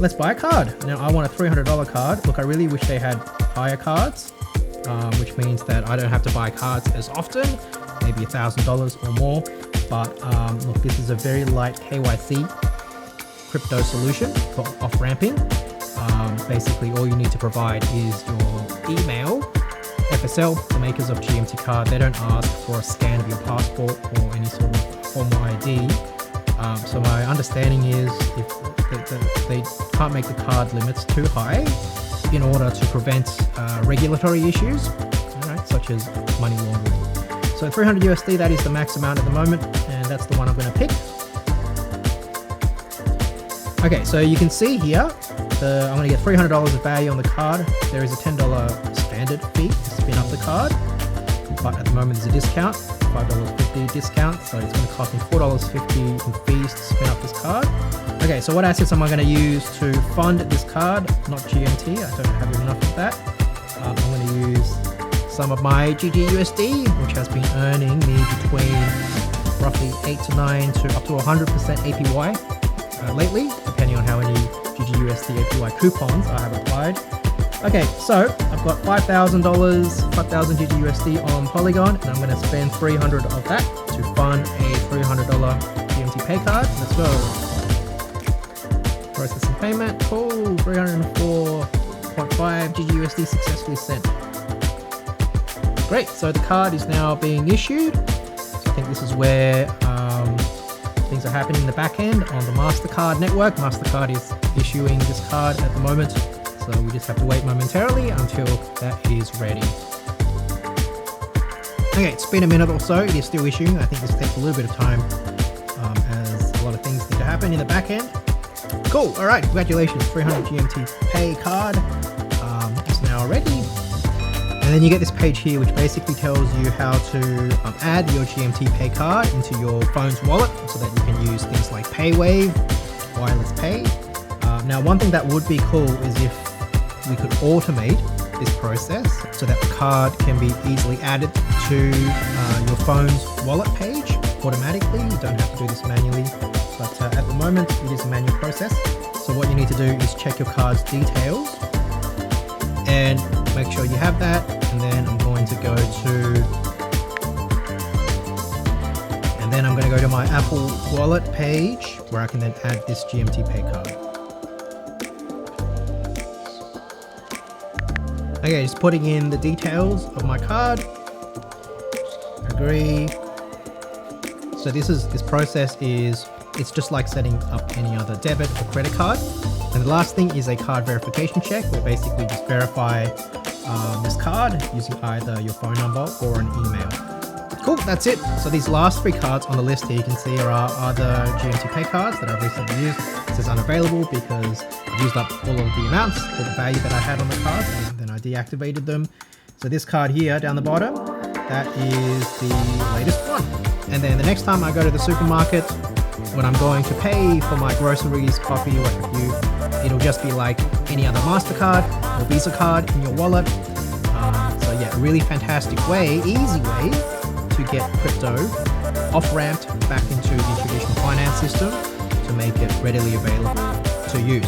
let's buy a card. Now I want a $300 card. Look, I really wish they had higher cards, which means that I don't have to buy cards as often, maybe $1,000 or more. But look, this is a very light KYC crypto solution for off-ramping. Basically, all you need to provide is your email. FSL, the makers of GMT Card, they don't ask for a scan of your passport or any sort of formal ID. So my understanding is if they can't make the card limits too high in order to prevent regulatory issues, such as money laundering. So 300 USD, that is the max amount at the moment, and that's the one I'm going to pick. Okay, so you can see here, I'm going to get $300 of value on the card. There is a $10 standard fee to spin up the card, but at the moment there's a discount, $5.50 discount, so it's going to cost me $4.50 in fees to spin up this card. Okay, so what assets am I going to use to fund this card? Not GMT, I don't have enough of that. I'm going to use some of my GGUSD, which has been earning me between roughly 8 to 9 to up to 100% APY lately, depending on how many GGUSD APY coupons I have applied. Okay, so I've got $5,000 GGUSD on Polygon, and I'm going to spend 300 of that to fund a $300 GMT Pay card. Let's go. Processing payment. Cool. 304.5 GGUSD successfully sent. Great. So the card is now being issued. So I think this is where things are happening in the back end on the MasterCard network. MasterCard is issuing this card at the moment. So we just have to wait momentarily until that is ready. Okay, it's been a minute or so. It is still issuing. I think this takes a little bit of time as a lot of things need to happen in the back end. Cool. All right. Congratulations. 300 GMT Pay card is now ready. And then you get this page here, which basically tells you how to add your GMT Pay card into your phone's wallet so that you can use things like PayWave, Wireless Pay. Now, one thing that would be cool is if we could automate this process so that the card can be easily added to your phone's wallet page automatically. You don't have to do this manually, but at the moment it is a manual process. So what you need to do is check your card's details and make sure you have that. And then I'm going to go to my Apple Wallet page where I can then add this GMT Pay card. Okay, just putting in the details of my card. Agree. So this process it's just like setting up any other debit or credit card. And the last thing is a card verification check, where basically just verify this card using either your phone number or an email. Cool, that's it. So these last 3 cards on the list here you can see are other GMT Pay cards that I've recently used. It says unavailable because I've used up all of the amounts or the value that I had on the cards, and then I deactivated them. So this card here down the bottom, that is the latest one. And then the next time I go to the supermarket, when I'm going to pay for my groceries, coffee, what have you, it'll just be like any other MasterCard or Visa card in your wallet. So yeah, really fantastic way, easy way to get crypto off-ramped back into the traditional finance system to make it readily available to use.